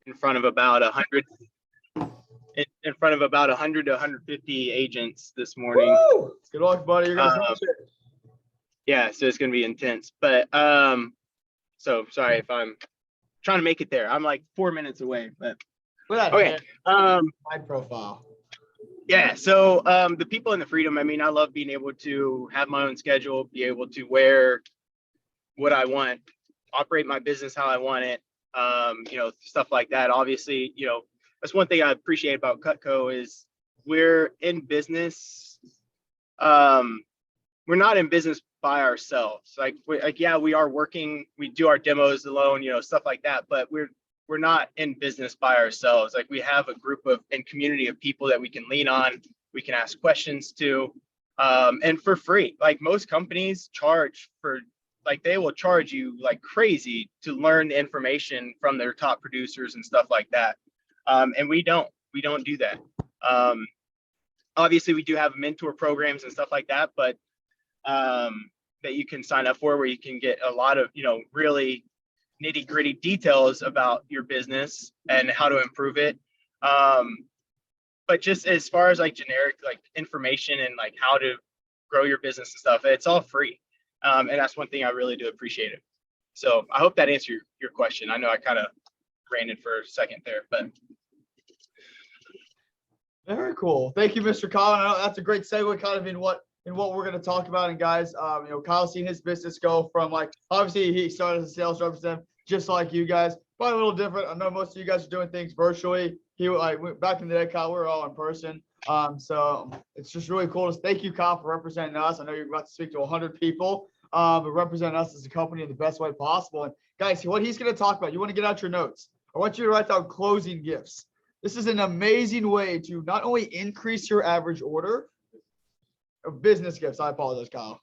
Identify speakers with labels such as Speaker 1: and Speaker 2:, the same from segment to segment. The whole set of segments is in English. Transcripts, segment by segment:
Speaker 1: in front of about 100 in front of about 100 to 150 agents this morning.
Speaker 2: Woo! Good luck, buddy. You're gonna finish it.
Speaker 1: Yeah, so it's gonna be intense. But so sorry if I'm trying to make it there. I'm like 4 minutes away, but okay.
Speaker 2: My profile.
Speaker 1: Yeah, so the people in the freedom, I mean, I love being able to have my own schedule, be able to wear what I want, operate my business how I want it, stuff like that. Obviously, that's one thing I appreciate about Cutco is we're in business. We're not in business by ourselves. Yeah, we are working, we do our demos alone, stuff like that, but we're not in business by ourselves. Like we have a group of and community of people that we can lean on, we can ask questions to, and for free. Like most companies charge for, like they will charge you like crazy to learn the information from their top producers and stuff like that. And we don't do that. Obviously we do have mentor programs and stuff like that, but that you can sign up for where you can get a lot of, really nitty gritty details about your business and how to improve it. But just as far as like generic, like information and like how to grow your business and stuff, it's all free. And that's one thing I really do appreciate it. So I hope that answered your question. I know I kind of ran it for a second there, but.
Speaker 2: Very cool. Thank you, Mr. Kyle. I know that's a great segue kind of in what we're going to talk about. And guys, Kyle's seen his business go from like, obviously he started as a sales representative, just like you guys, probably a little different. I know most of you guys are doing things virtually. Back in the day, Kyle, we were all in person. So it's just really cool. Thank you, Kyle, for representing us. I know you're about to speak to 100 people, but represent us as a company in the best way possible. And guys, what he's going to talk about, you want to get out your notes. I want you to write down closing gifts. This is an amazing way to not only increase your average order of business gifts. I apologize, Kyle.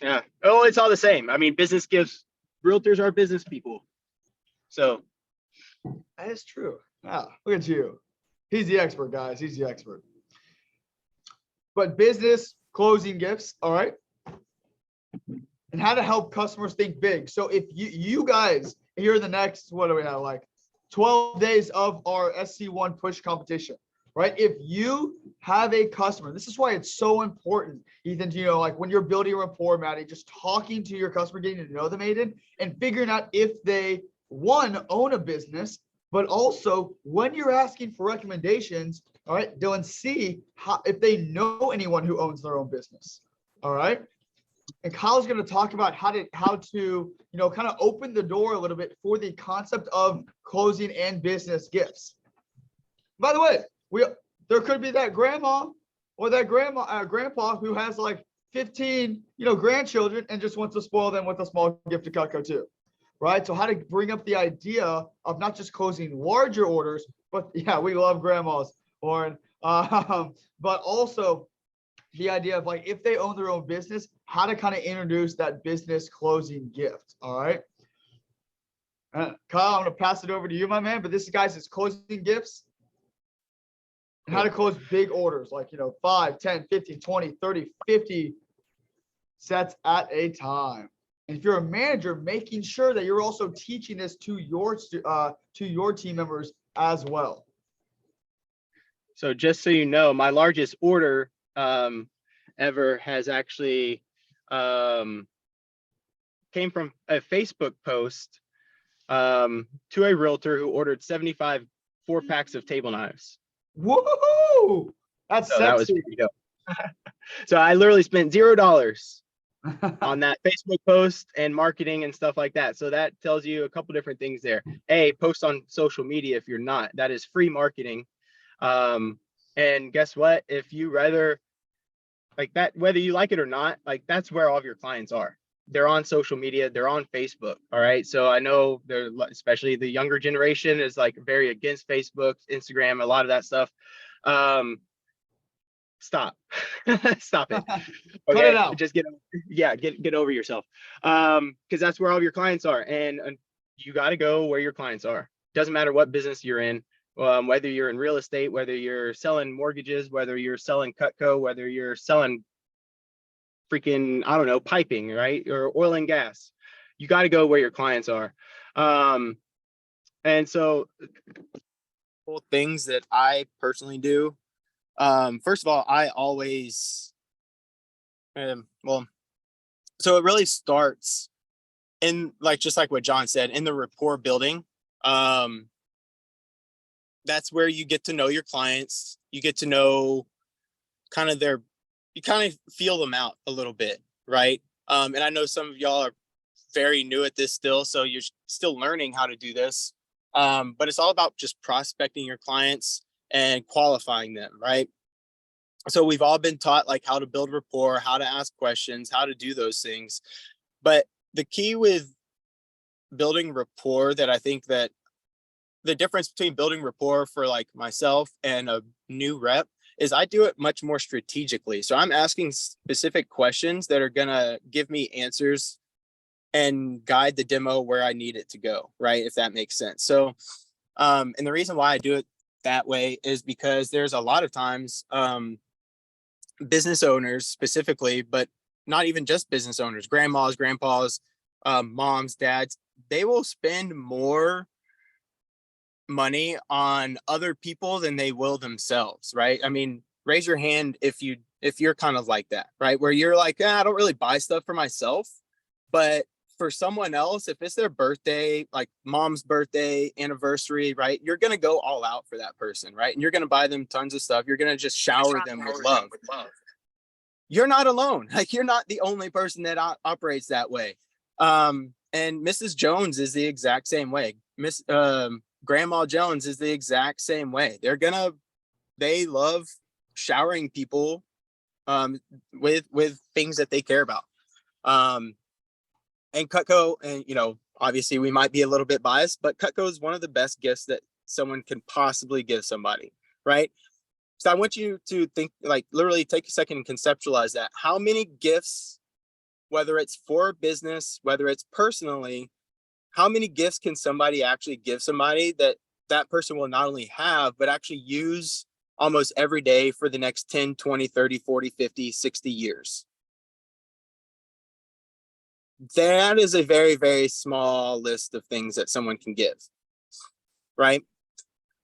Speaker 1: Yeah. Oh, it's all the same. I mean, business gifts, realtors are business people. So.
Speaker 2: That is true. Wow, look at you. He's the expert, guys. He's the expert. But business closing gifts, all right? And how to help customers think big. So if you guys, here in the next, what do we have, like 12 days of our SC1 push competition, right? If you have a customer, this is why it's so important, Ethan, like when you're building a rapport, Maddie, just talking to your customer, getting to know them, Aiden, and figuring out if they, one, own a business, but also when you're asking for recommendations, all right, Dylan, see if they know anyone who owns their own business, all right? And Kyle's going to talk about how to kind of open the door a little bit for the concept of closing and business gifts. By the way, there could be that grandma or that grandpa who has like 15, grandchildren and just wants to spoil them with a small gift to Cutco too, right? So how to bring up the idea of not just closing larger orders, but yeah, we love grandmas, Lauren, but also the idea of like, if they own their own business, how to kind of introduce that business closing gift. All right. Kyle, I'm going to pass it over to you, my man, but this guys is closing gifts and how to close big orders, like, 5, 10, 15, 20, 30, 50 sets at a time. And if you're a manager, making sure that you're also teaching this to your team members as well.
Speaker 1: So just so you know, my largest order ever has actually came from a Facebook post to a realtor who ordered 75 4-packs of table knives.
Speaker 2: Woohoo! That's
Speaker 1: so
Speaker 2: sexy.
Speaker 1: That was pretty dope. So I literally spent $0 on that Facebook post and marketing and stuff like that. So that tells you a couple different things there. A, post on social media if you're not. That is free marketing. And guess what? If you rather like that, whether you like it or not, like that's where all of your clients are. They're on social media, they're on Facebook. All right. So I know they're, especially the younger generation is like very against Facebook, Instagram, a lot of that stuff. Stop. Stop it. Okay.
Speaker 2: Cut it out.
Speaker 1: Just get over yourself. Because that's where all of your clients are. And you got to go where your clients are. Doesn't matter what business you're in. Whether you're in real estate, whether you're selling mortgages, whether you're selling Cutco, whether you're selling freaking, I don't know, piping, right? Or oil and gas, you got to go where your clients are. And so things that I personally do. First of all, I always, well, so it really starts in like, just like what John said, in the rapport building. Um, that's where you get to know your clients. You get to know kind of you kind of feel them out a little bit, right? And I know some of y'all are very new at this still, so you're still learning how to do this. But it's all about just prospecting your clients and qualifying them, right? So we've all been taught like how to build rapport, how to ask questions, how to do those things. But the key with building rapport, that I think that the difference between building rapport for like myself and a new rep is I do it much more strategically. So I'm asking specific questions that are going to give me answers and guide the demo where I need it to go, right? If that makes sense. So, and the reason why I do it that way is because there's a lot of times, business owners specifically, but not even just business owners, grandmas, grandpas, moms, dads, they will spend more money on other people than they will themselves, right? I mean, raise your hand if you're kind of like that, right? Where you're like, I don't really buy stuff for myself, but for someone else, if it's their birthday, like mom's birthday, anniversary, right? You're going to go all out for that person, right? And you're going to buy them tons of stuff. You're going to just shower them with love. You're not alone. Like, you're not the only person that operates that way. And Mrs. Jones is the exact same way. Grandma Jones is the exact same way. They love showering people with things that they care about. And Cutco, and obviously we might be a little bit biased, but Cutco is one of the best gifts that someone can possibly give somebody, right? So I want you to think, like, literally take a second and conceptualize that. How many gifts, whether it's for business, whether it's personally, how many gifts can somebody actually give somebody that person will not only have, but actually use almost every day for the next 10, 20, 30, 40, 50, 60 years? That is a very, very small list of things that someone can give, right?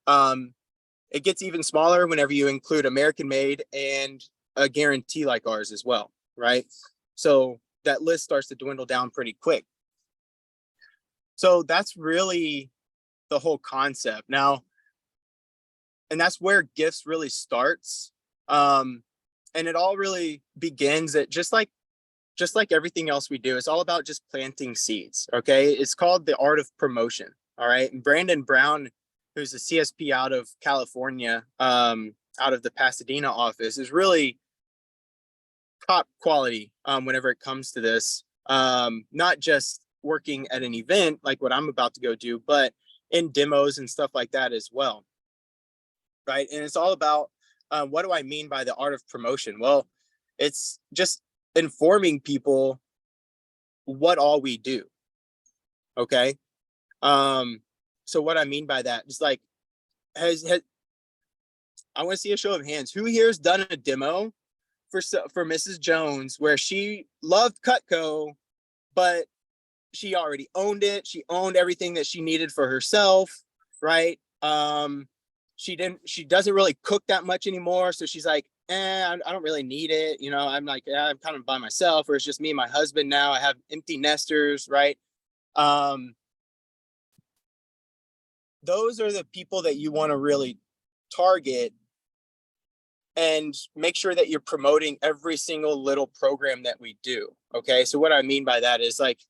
Speaker 1: It gets even smaller whenever you include American made and a guarantee like ours as well, right? So that list starts to dwindle down pretty quick. So that's really the whole concept now. And that's where gifts really starts. And it all really begins at just like everything else we do, it's all about just planting seeds. Okay. It's called the art of promotion. All right. And Brandon Brown, who's a CSP out of California, out of the Pasadena office, is really top quality whenever it comes to this. Not just working at an event like what I'm about to go do, but in demos and stuff like that as well. Right. And it's all about what do I mean by the art of promotion? Well, it's just informing people what all we do. Okay. So what I mean by that is like, I want to see a show of hands. Who here has done a demo for Mrs. Jones where she loved Cutco, but she already owned it. She owned everything that she needed for herself, right? She doesn't really cook that much anymore. So she's like, I don't really need it. I'm like, I'm kind of by myself, or it's just me and my husband now. I have empty nesters, right? Those are the people that you want to really target and make sure that you're promoting every single little program that we do. Okay. So what I mean by that is, like,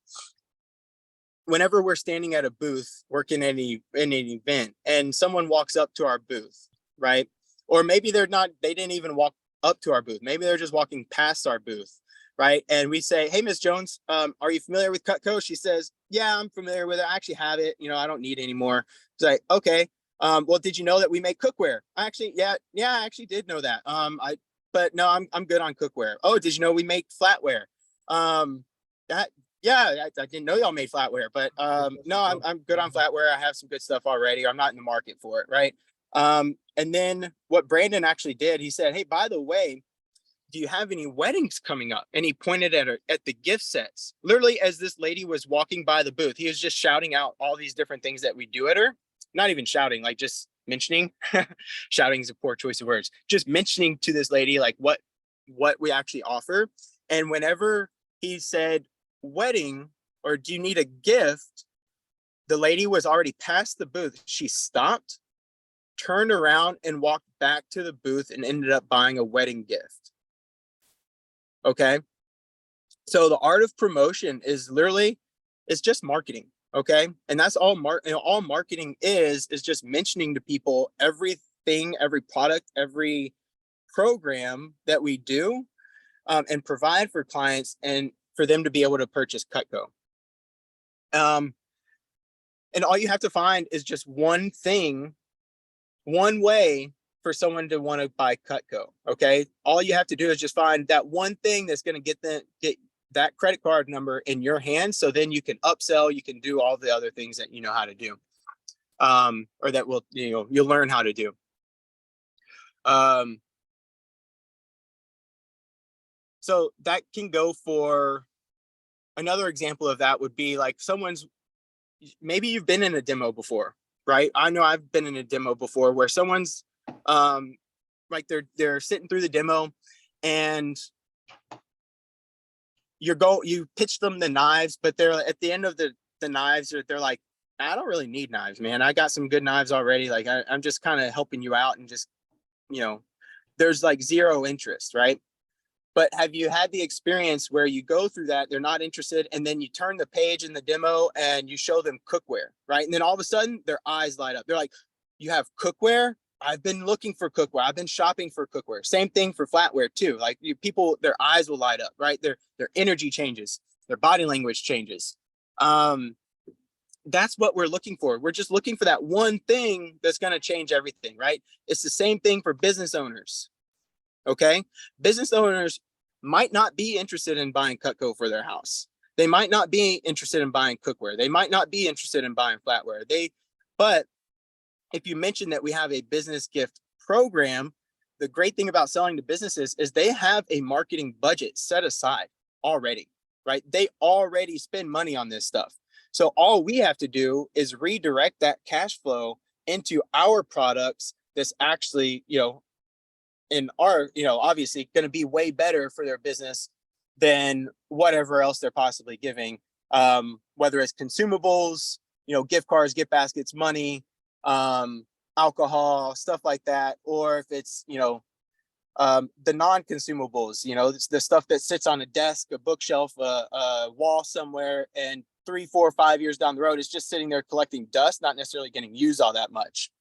Speaker 1: whenever we're standing at a booth working in an event and someone walks up to our booth, right? Or maybe they didn't even walk up to our booth. Maybe they're just walking past our booth, right? And we say, hey, Miss Jones, are you familiar with Cutco? She says, yeah, I'm familiar with it. I actually have it. I don't need it anymore. It's like, okay. Well, did you know that we make cookware? I actually did know that. But no, I'm good on cookware. Oh, did you know we make flatware? I didn't know y'all made flatware, but no, I'm good on flatware. I have some good stuff already. I'm not in the market for it, right? And then what Brandon actually did, he said, hey, by the way, do you have any weddings coming up? And he pointed at her, at the gift sets. Literally, as this lady was walking by the booth, he was just shouting out all these different things that we do at her. Not even shouting, like just mentioning. Shouting is a poor choice of words. Just mentioning to this lady like what we actually offer. And whenever he said wedding or do you need a gift, the lady was already past the booth. She stopped, turned around, and walked back to the booth and ended up buying a wedding gift. Okay. So the art of promotion is literally, it's just marketing. Okay. And that's all all marketing is just mentioning to people everything, every product, every program that we do, and provide for clients and for them to be able to purchase Cutco. And all you have to find is just one thing, one way for someone to want to buy Cutco. Okay. All you have to do is just find that one thing that's going to get that credit card number in your hands. So then you can upsell, you can do all the other things that you know how to do. Or that will, you'll learn how to do. So that can go for another example of that would be like maybe you've been in a demo before, right? I know I've been in a demo before where someone's like they're sitting through the demo and you pitch them the knives, but they're at the end of the knives, they're like, I don't really need knives, man. I got some good knives already. Like I'm just kind of helping you out and just, there's like zero interest, right? But have you had the experience where you go through that, they're not interested, and then you turn the page in the demo and you show them cookware, right? And then all of a sudden their eyes light up. They're like, you have cookware? I've been looking for cookware. I've been shopping for cookware. Same thing for flatware too. Like people, their eyes will light up, right? Their energy changes, their body language changes. That's what we're looking for. We're just looking for that one thing that's going to change everything, right? It's the same thing for business owners. Okay. Business owners might not be interested in buying Cutco for their house. They might not be interested in buying cookware. They might not be interested in buying flatware. But if you mention that we have a business gift program, the great thing about selling to businesses is they have a marketing budget set aside already, right? They already spend money on this stuff. So all we have to do is redirect that cash flow into our products that's actually, in our, obviously going to be way better for their business than whatever else they're possibly giving, whether it's consumables, gift cards, gift baskets, money, alcohol, stuff like that, or if it's, the non-consumables, it's the stuff that sits on a desk, a bookshelf, a wall somewhere, and 3, 4, 5 years down the road, it's just sitting there collecting dust, not necessarily getting used all that much.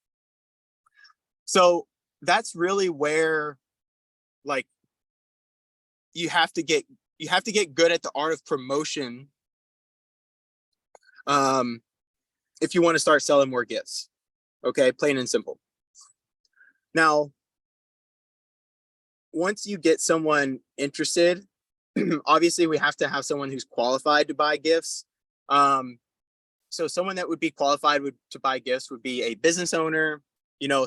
Speaker 1: So that's really where, like, you have to get good at the art of promotion, if you want to start selling more gifts. Okay, plain and simple. Now, once you get someone interested, obviously we have to have someone who's qualified to buy gifts. So someone that would be qualified to buy gifts would be a business owner,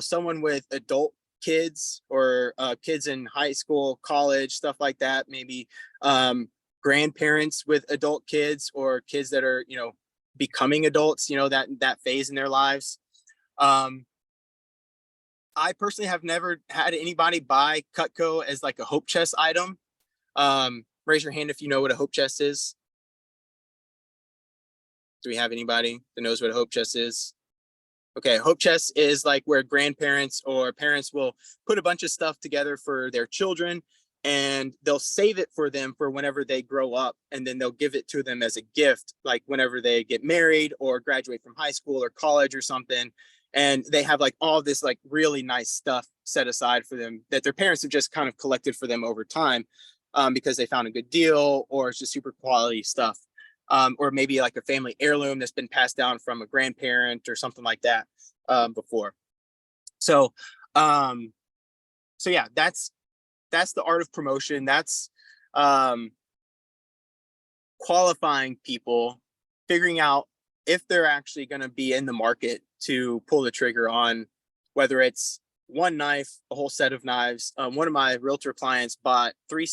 Speaker 1: someone with adult kids or kids in high school, college, stuff like that. Maybe grandparents with adult kids or kids that are, becoming adults, that phase in their lives. I personally have never had anybody buy Cutco as like a hope chest item. Raise your hand if you know what a hope chest is. Do we have anybody that knows what a hope chest is? Okay, hope chest is like where grandparents or parents will put a bunch of stuff together for their children and they'll save it for them for whenever they grow up, and then they'll give it to them as a gift, like whenever they get married or graduate from high school or college or something. And they have like all this like really nice stuff set aside for them that their parents have just kind of collected for them over time, because they found a good deal or it's just super quality stuff. Or maybe like a family heirloom that's been passed down from a grandparent or something like that, before. So yeah, that's the art of promotion. That's qualifying people, figuring out if they're actually going to be in the market to pull the trigger on, whether it's
Speaker 3: one knife, a whole set of knives. One of my realtor clients bought 3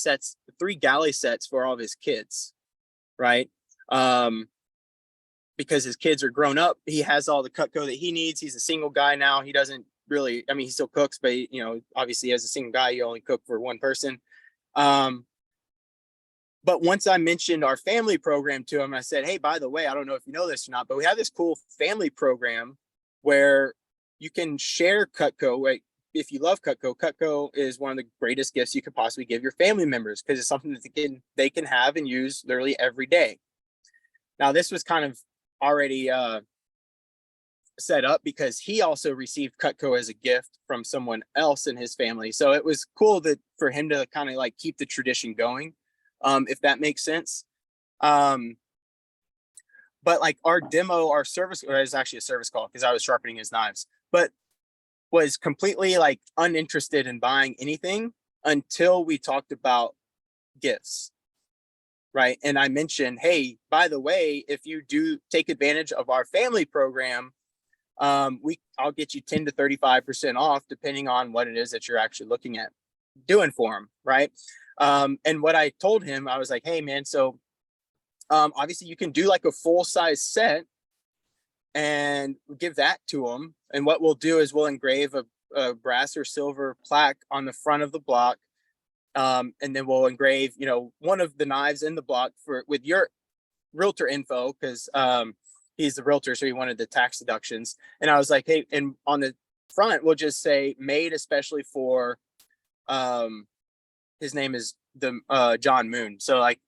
Speaker 3: galley sets for all of his kids, right? Because his kids are grown up. He has all the Cutco that he needs. He's a single guy now. He doesn't really, I mean, he still cooks, but obviously as a single guy, you only cook for one person. But once I mentioned our family program to him, I said, hey, by the way, I don't know if you know this or not, but we have this cool family program where you can share Cutco. Right? If you love Cutco, Cutco is one of the greatest gifts you could possibly give your family members because it's something that they can have and use literally every day. Now, this was kind of already set up because he also received Cutco as a gift from someone else in his family. So it was cool for him to kind of like keep the tradition going. If that makes sense. But like our service, or it was actually a service call because I was sharpening his knives, but was completely like uninterested in buying anything until we talked about gifts. Right. And I mentioned, hey, by the way, if you do take advantage of our family program, I'll get you 10 to 35% off depending on what it is that you're actually looking at doing for them. Right. And what I told him, I was like, hey man, so obviously you can do like a full size set and give that to him. And what we'll do is we'll engrave a brass or silver plaque on the front of the block. And then we'll engrave, one of the knives in the block with your realtor info, because he's the realtor, so he wanted the tax deductions. And I was like, hey, and on the front, we'll just say made especially for his name is John Moon. So like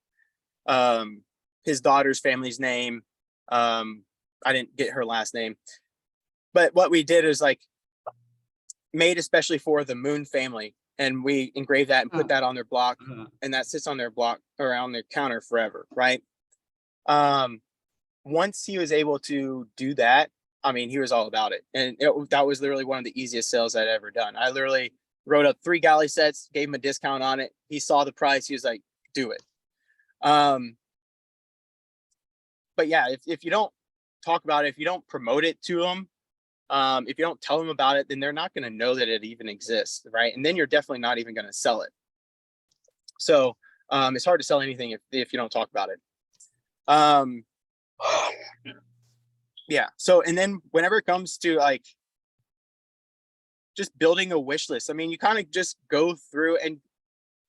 Speaker 3: his daughter's family's name. I didn't get her last name. But what we did is like made especially for the Moon family. And we engraved that and put that on their block. And that sits on their block or on their counter forever. Right. Once he was able to do that, I mean, he was all about it. And that was literally one of the easiest sales I'd ever done. I literally wrote up 3 galley sets, gave him a discount on it. He saw the price. He was like, do it. But yeah, if you don't talk about it, if you don't promote it to them, if you don't tell them about it, then they're not going to know that it even exists. Right. And then you're definitely not even going to sell it. So it's hard to sell anything if you don't talk about it. Yeah. So, and then whenever it comes to like just building a wish list, I mean, you kind of just go through and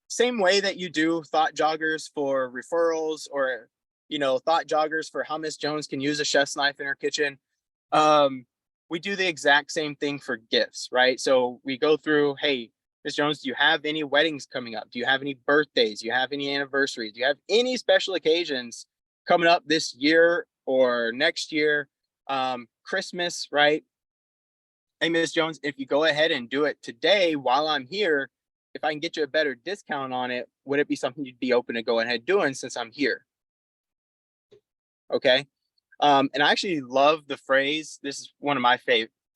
Speaker 3: same way that you do thought joggers for referrals or, thought joggers for how Miss Jones can use a chef's knife in her kitchen. We do the exact same thing for gifts, right? So we go through, hey, Miss Jones, do you have any weddings coming up? Do you have any birthdays? Do you have any anniversaries? Do you have any special occasions coming up this year or next year? Christmas, right? Hey, Miss Jones, if you go ahead and do it today while I'm here, if I can get you a better discount on it, would it be something you'd be open to go ahead doing since I'm here? Okay. And I actually love the phrase. This is one of my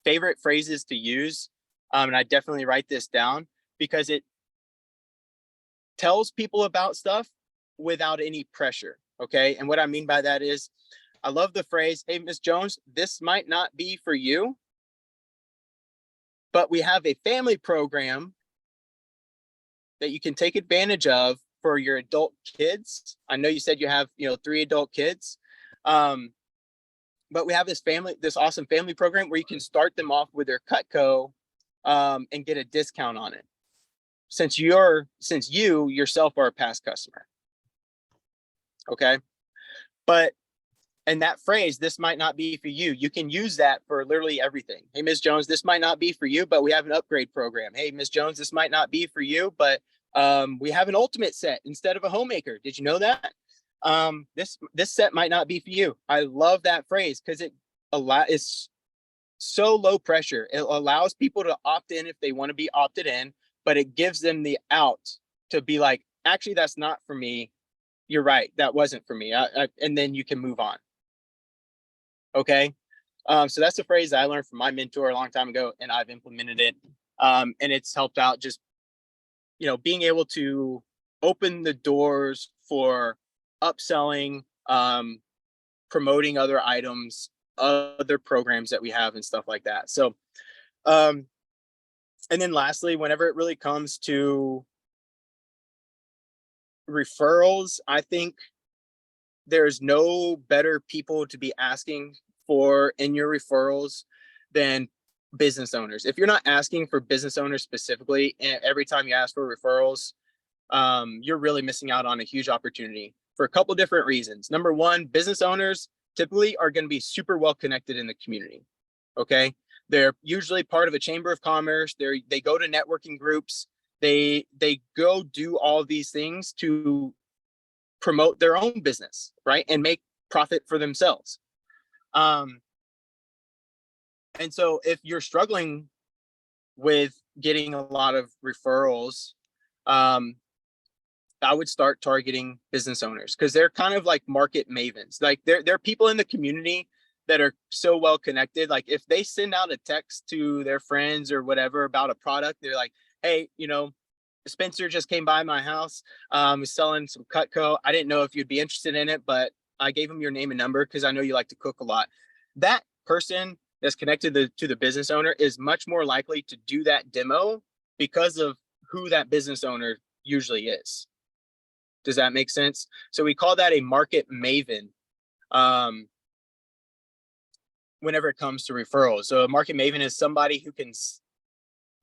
Speaker 3: favorite phrases to use. And I definitely write this down because it tells people about stuff without any pressure. Okay. And what I mean by that is I love the phrase, hey, Miss Jones, this might not be for you, but we have a family program that you can take advantage of for your adult kids. I know you said you have, 3 adult kids. But we have this awesome family program where you can start them off with their Cutco and get a discount on it. Since you yourself are a past customer. Okay. And that phrase, this might not be for you. You can use that for literally everything. Hey, Ms. Jones, this might not be for you, but we have an upgrade program. Hey, Ms. Jones, this might not be for you, but we have an ultimate set instead of a homemaker. Did you know that? This set might not be for you. I love that phrase because it's so low pressure. It allows people to opt in if they want to be opted in, but it gives them the out to be like, actually, that's not for me. You're right. That wasn't for me. And then you can move on. Okay. So that's a phrase I learned from my mentor a long time ago, and I've implemented it. And it's helped out just, being able to open the doors for upselling, promoting other items, other programs that we have and stuff like that. So And then lastly, whenever it really comes to referrals, I think there's no better people to be asking for in your referrals than business owners. If you're not asking for business owners specifically, and every time you ask for referrals, you're really missing out on a huge opportunity for a couple different reasons. Number one, business owners typically are going to be super well connected in the community. Okay. They're usually part of a chamber of commerce. They go to networking groups. They go do all of these things to promote their own business, right? And make profit for themselves. And so if you're struggling with getting a lot of referrals, I would start targeting business owners because they're kind of like market mavens. Like they're people in the community that are so well connected. Like if they send out a text to their friends or whatever about a product, they're like, hey, Spencer just came by my house. He's selling some Cutco. I didn't know if you'd be interested in it, but I gave him your name and number because I know you like to cook a lot. That person that's connected to the business owner is much more likely to do that demo because of who that business owner usually is. Does that make sense? So we call that a market maven whenever it comes to referrals. So a market maven is somebody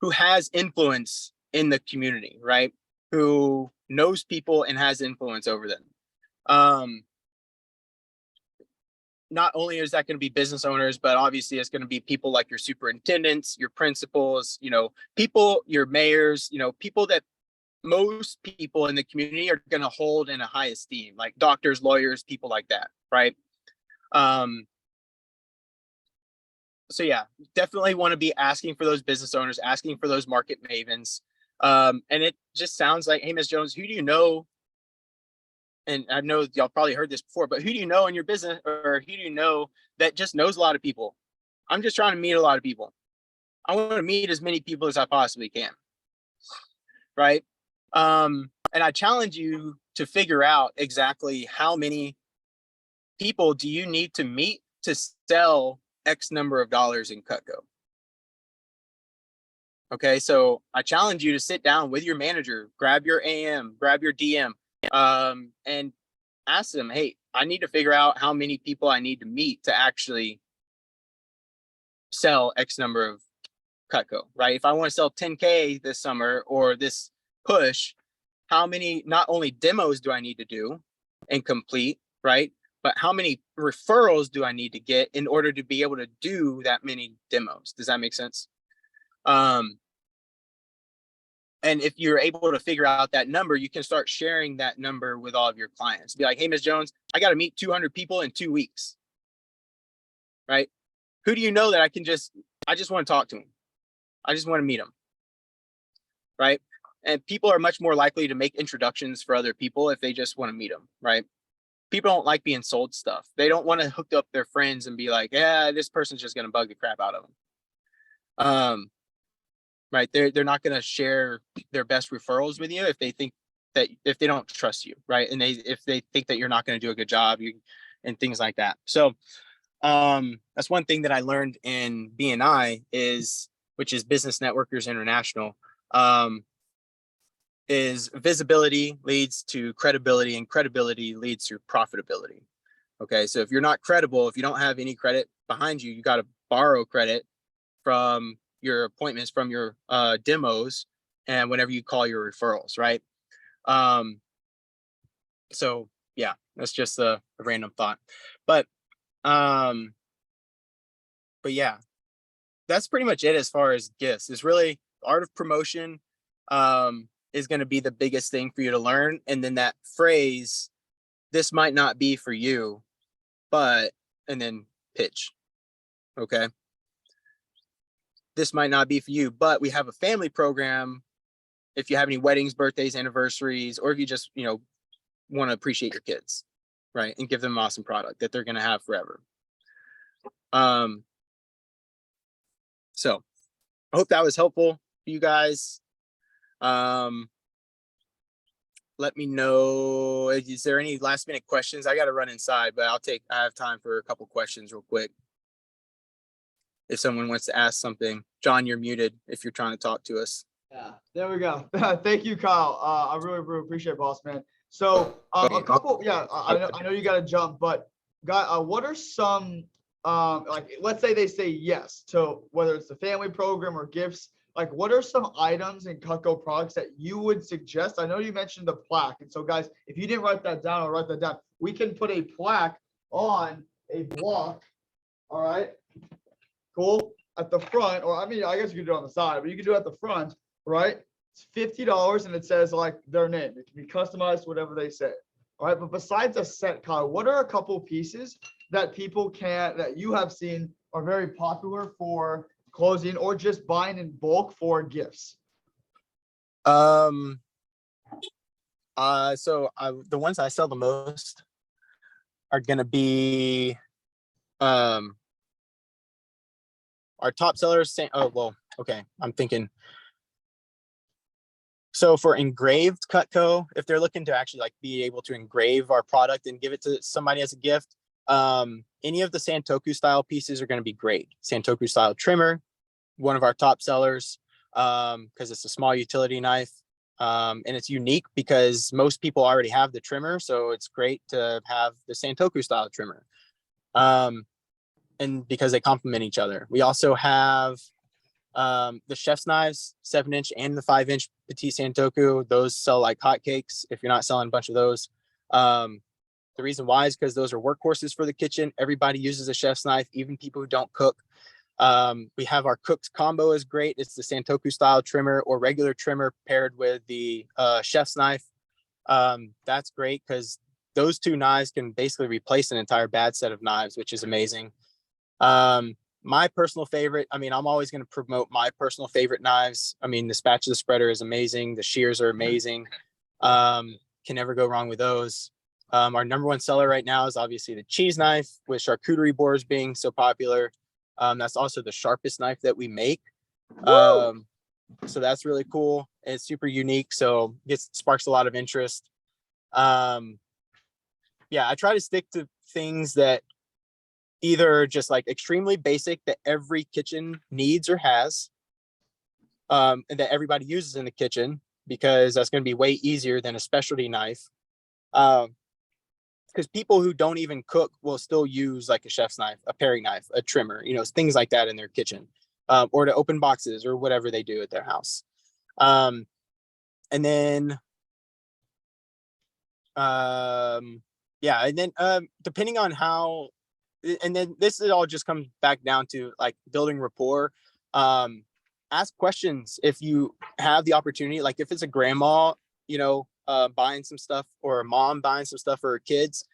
Speaker 3: who has influence in the community, right? Who knows people and has influence over them. Not only is that going to be business owners, but obviously it's going to be people like your superintendents, your principals, people, your mayors, people that most people in the community are going to hold in a high esteem, like doctors, lawyers, people like that, right? So yeah, definitely want to be asking for those business owners, asking for those market mavens. And it just sounds like, hey, Ms. Jones, who do you know? And I know y'all probably heard this before, but who do you know in your business, or who do you know that just knows a lot of people? I'm just trying to meet a lot of people. I want to meet as many people as I possibly can, right? And I challenge you to figure out exactly how many people do you need to meet to sell X number of dollars in Cutco. Okay, so I challenge you to sit down with your manager, grab your AM, grab your DM, and ask them, hey, I need to figure out how many people I need to meet to actually sell X number of Cutco, right? If I want to sell 10K this summer or this push, how many not only demos do I need to do and complete, right? But how many referrals do I need to get in order to be able to do that many demos? Does that make sense? And if you're able to figure out that number, you can start sharing that number with all of your clients. Be like, hey, Ms. Jones, I got to meet 200 people in 2 weeks, right? Who do you know that I just want to talk to them. I just want to meet them, right? And people are much more likely to make introductions for other people if they just want to meet them, right? People don't like being sold stuff. They don't want to hook up their friends and be like, yeah, this person's just going to bug the crap out of them. Right. They're not going to share their best referrals with you if they think that, if they don't trust you. Right. And if they think that you're not going to do a good job and things like that. So that's one thing that I learned in BNI which is Business Networkers International, is visibility leads to credibility, and credibility leads to profitability. Okay. So if you're not credible, if you don't have any credit behind you, you got to borrow credit from your appointments, from your demos, and whenever you call your referrals, right? So yeah, that's just a random thought. But yeah, that's pretty much it as far as gifts. It's really art of promotion is going to be the biggest thing for you to learn. And then that phrase, this might not be for you, but, and then pitch. Okay. This might not be for you, but we have a family program. If you have any weddings, birthdays, anniversaries, or if you just, want to appreciate your kids, right? And give them an awesome product that they're going to have forever. So I hope that was helpful for you guys. Let me know, is there any last minute questions? I got to run inside, but I have time for a couple questions real quick. if someone wants to ask something. John, you're muted if you're trying to talk to us.
Speaker 2: Yeah, there we go. Thank you, Kyle. I really, really appreciate it, boss man. So a
Speaker 3: Okay.
Speaker 2: couple, yeah, I know you got to jump, but what are some, like, let's say they say yes to whether it's the family program or gifts, like what are some items in Cutco products that you would suggest? I know you mentioned the plaque. And so guys, if you didn't write that down, I'll write that down. We can put a plaque on a block. All right. Cool. At the front, or I mean, I guess you could do it on the side, but you can do it at the front, right? It's $50 and it says like their name. It can be customized, whatever they say. All right. But besides a set, Kyle, what are a couple pieces that that you have seen are very popular for closing or just buying in bulk for gifts?
Speaker 3: The ones I sell the most are gonna be our top sellers. Okay, I'm thinking. So for engraved Cutco, if they're looking to actually like be able to engrave our product and give it to somebody as a gift, any of the Santoku style pieces are going to be great. Santoku style trimmer, one of our top sellers, because it's a small utility knife. And it's unique because most people already have the trimmer. So it's great to have the Santoku style trimmer. And because they complement each other. We also have the chef's knives, 7-inch and the 5-inch Petit Santoku. Those sell like hotcakes if you're not selling a bunch of those. The reason why is because those are workhorses for the kitchen. Everybody uses a chef's knife, even people who don't cook. We have our cooked combo is great. It's the Santoku style trimmer or regular trimmer paired with the chef's knife. That's great because those two knives can basically replace an entire bad set of knives, which is amazing. My personal favorite, I mean, I'm always going to promote my personal favorite knives. I mean, the spatula spreader is amazing. The shears are amazing. Can never go wrong with those. Our number one seller right now is obviously the cheese knife, with charcuterie boards being so popular. That's also the sharpest knife that we make. So that's really cool. It's super unique. So it sparks a lot of interest. Yeah, I try to stick to things that either just like extremely basic that every kitchen needs or has, and that everybody uses in the kitchen, because that's going to be way easier than a specialty knife. Because people who don't even cook will still use like a chef's knife, a paring knife, a trimmer, things like that in their kitchen, or to open boxes or whatever they do at their house. And then, yeah, and then depending on how, and then this all just comes back down to like building rapport. Ask questions if you have the opportunity. Like if it's a grandma, buying some stuff, or a mom buying some stuff for her kids,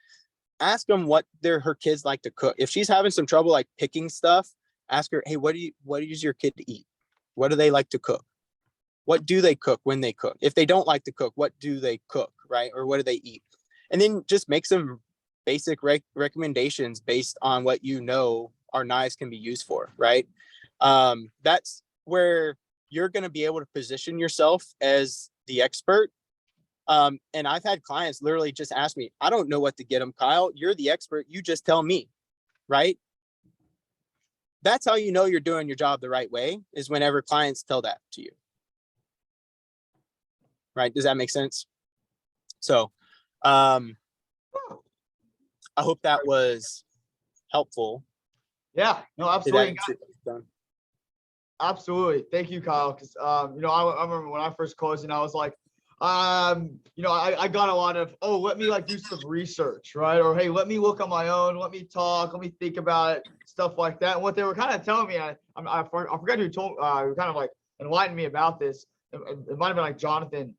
Speaker 3: ask them what her kids like to cook. If she's having some trouble like picking stuff, ask her, hey, what does your kid to eat? What do they like to cook? What do they cook when they cook? If they don't like to cook, what do they cook, right? Or what do they eat? And then just make some basic recommendations based on what our knives can be used for, right? That's where you're going to be able to position yourself as the expert. And I've had clients literally just ask me, I don't know what to get them, Kyle. You're the expert. You just tell me, right? That's how you know you're doing your job the right way, is whenever clients tell that to you. Right? Does that make sense? So, I hope that was helpful.
Speaker 2: Yeah, no, absolutely. Absolutely. Thank you, Kyle. Because, I remember when I first closed and I was like, I got a lot of, let me like do some research, right? Or, hey, let me look on my own. Let me talk. Let me think about it, stuff like that. And what they were kind of telling me, I forgot who kind of like enlightened me about this. It might've been like Jonathan,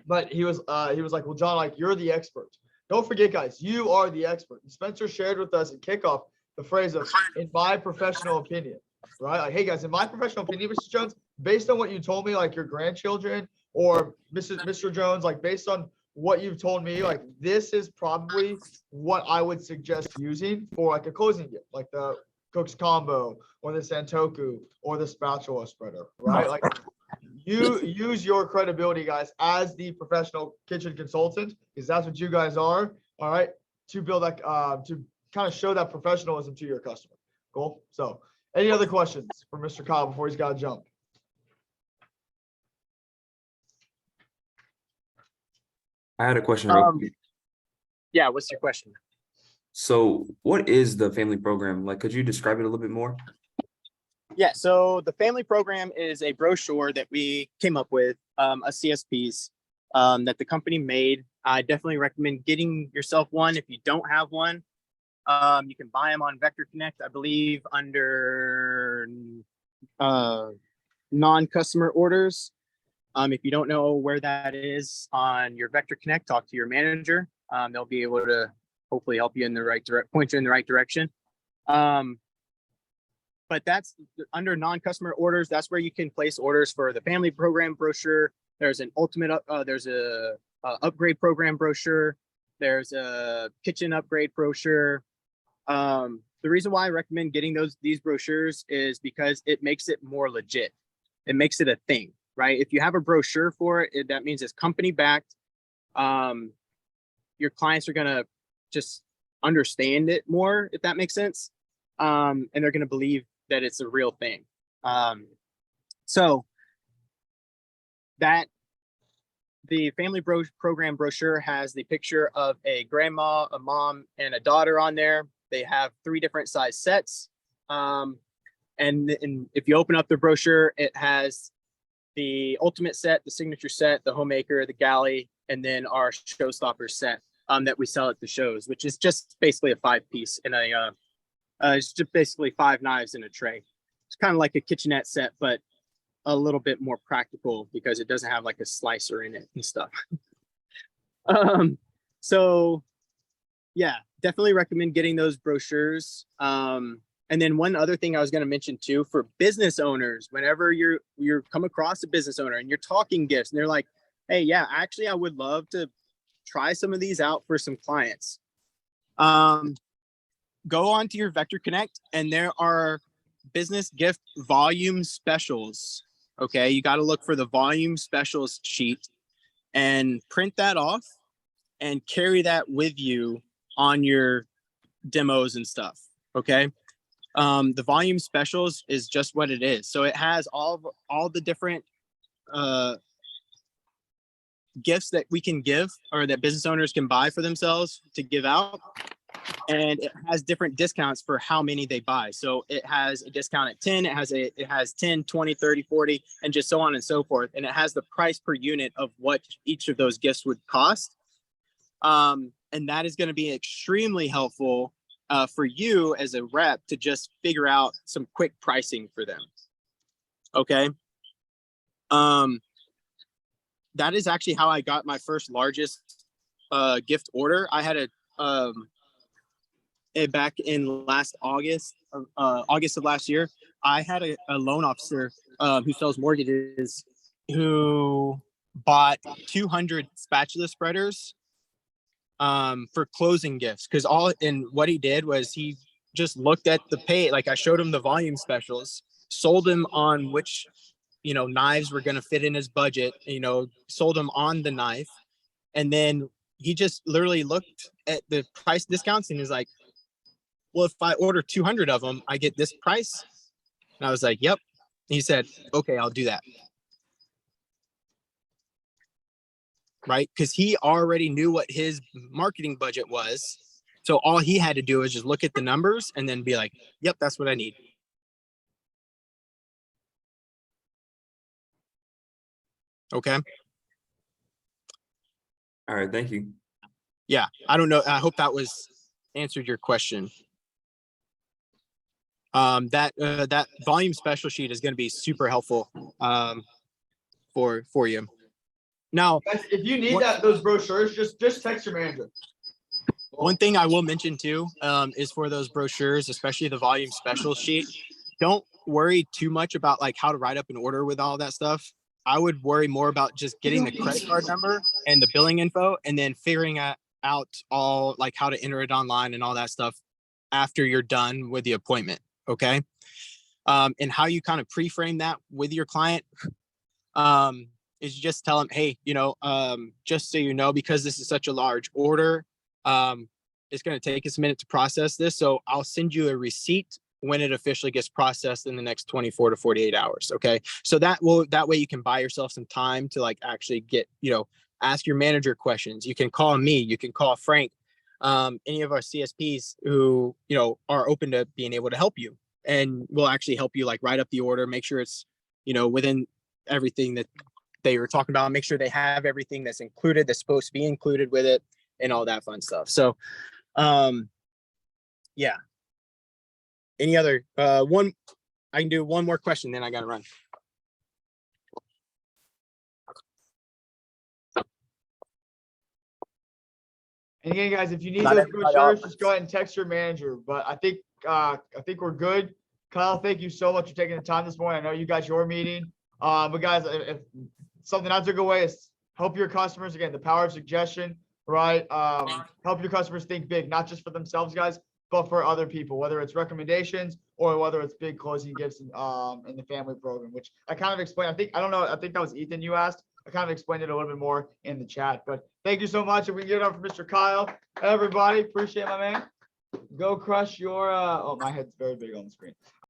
Speaker 2: but he was like, well, John, like you're the expert. Don't forget, guys, you are the expert. And Spencer shared with us at kickoff the phrase of, in my professional opinion, right? Like, hey guys, in my professional opinion, Mr. Jones, based on what you told me, like your grandchildren or Mr. Jones, like based on what you've told me, like this is probably what I would suggest using for like a closing gift, like the Cook's Combo or the Santoku or the spatula spreader, right? Like you use your credibility, guys, as the professional kitchen consultant, because that's what you guys are, all right, to build that, to kind of show that professionalism to your customer. Cool. So, Any other questions for Mr. Kyle before he's got to jump?
Speaker 4: I had a question. real
Speaker 3: Um,
Speaker 4: quick.
Speaker 3: Yeah, what's your question?
Speaker 4: So what is the family program? Like, could you describe it a little bit more?
Speaker 3: Yeah, so the family program is a brochure that we came up with, a CSPs, that the company made. I definitely recommend getting yourself one if you don't have one. You can buy them on Vector Connect, I believe, under non-customer orders. If you don't know where that is on your Vector Connect, talk to your manager. They'll be able to hopefully help you in the right point you in the right direction. But that's under non-customer orders. That's where you can place orders for the family program brochure. There's an there's a upgrade program brochure. There's a kitchen upgrade brochure. The reason why I recommend getting these brochures is because it makes it more legit. It makes it a thing, right? If you have a brochure for it, that means it's company backed. Your clients are gonna just understand it more, if that makes sense. And they're gonna believe that it's a real thing. So that the family program brochure has the picture of a grandma, a mom, and a daughter on there. They have 3 different size sets. And if you open up the brochure, it has the ultimate set, the signature set, the homemaker, the galley, and then our showstopper set that we sell at the shows, which is just basically a 5-piece in a it's just basically 5 knives in a tray. It's kind of like a kitchenette set, but a little bit more practical because it doesn't have like a slicer in it and stuff. So yeah, definitely recommend getting those brochures. And then one other thing I was going to mention too, for business owners, whenever you're come across a business owner and you're talking gifts and they're like, hey, yeah, actually, I would love to try some of these out for some clients. Go on to your Vector Connect and there are business gift volume specials. Okay, you got to look for the volume specials sheet and print that off and carry that with you on your demos and stuff. Okay. The volume specials is just what it is. So it has all the different gifts that we can give or that business owners can buy for themselves to give out. And it has different discounts for how many they buy. So it has a discount at 10, it has 10, 20, 30, 40, and just so on and so forth. And it has the price per unit of what each of those gifts would cost. And that is going to be extremely helpful for you as a rep to just figure out some quick pricing for them. Okay. That is actually how I got my first largest gift order. I had back in last August of last year, I had a loan officer who sells mortgages who bought 200 spatula spreaders for closing gifts. Because what he did was he just looked at the pay, like I showed him the volume specials, sold him on which knives were going to fit in his budget, sold him on the knife, and then he just literally looked at the price discounts and was like, well, if I order 200 of them, I get this price. And I was like, yep. He said, okay, I'll do that. Right? Because he already knew what his marketing budget was. So all he had to do was just look at the numbers and then be like, yep, that's what I need. Okay.
Speaker 4: All right, thank you.
Speaker 3: Yeah, I don't know. I hope that was answered your question. That volume special sheet is going to be super helpful for you. Now,
Speaker 2: Guys, if you need those brochures, just text your manager.
Speaker 3: One thing I will mention too is for those brochures, especially the volume special sheet, don't worry too much about like how to write up an order with all that stuff. I would worry more about just getting the credit card number and the billing info and then figuring out all like how to enter it online and all that stuff after you're done with the appointment. Okay. And how you kind of pre-frame that with your client is you just tell them, hey, just so you know, because this is such a large order, it's going to take us a minute to process this. So I'll send you a receipt when it officially gets processed in the next 24 to 48 hours. Okay. So that way you can buy yourself some time to like actually get, ask your manager questions. You can call me, you can call Frank, any of our CSPs who, are open to being able to help you, and we'll actually help you like write up the order, make sure it's, within everything that they were talking about, make sure they have everything that's included, that's supposed to be included with it, and all that fun stuff. So, yeah. Any other, I can do one more question, then I gotta run.
Speaker 2: And again, guys, if you need
Speaker 3: Not
Speaker 2: those
Speaker 3: everybody
Speaker 2: brochures,
Speaker 3: offers.
Speaker 2: just go ahead and text your manager. But I think we're good. Kyle, thank you so much for taking the time this morning. I know you got your meeting. But guys, if something I took away is help your customers. Again, the power of suggestion, right? Help your customers think big, not just for themselves, guys, but for other people, whether it's recommendations or whether it's big closing gifts in the family program, which I kind of explained. I think that was Ethan you asked. I kind of explained it a little bit more in the chat, but thank you so much. If we can give it up for Mr. Kyle, everybody, appreciate my man. Go crush your, oh, my head's very big on the screen.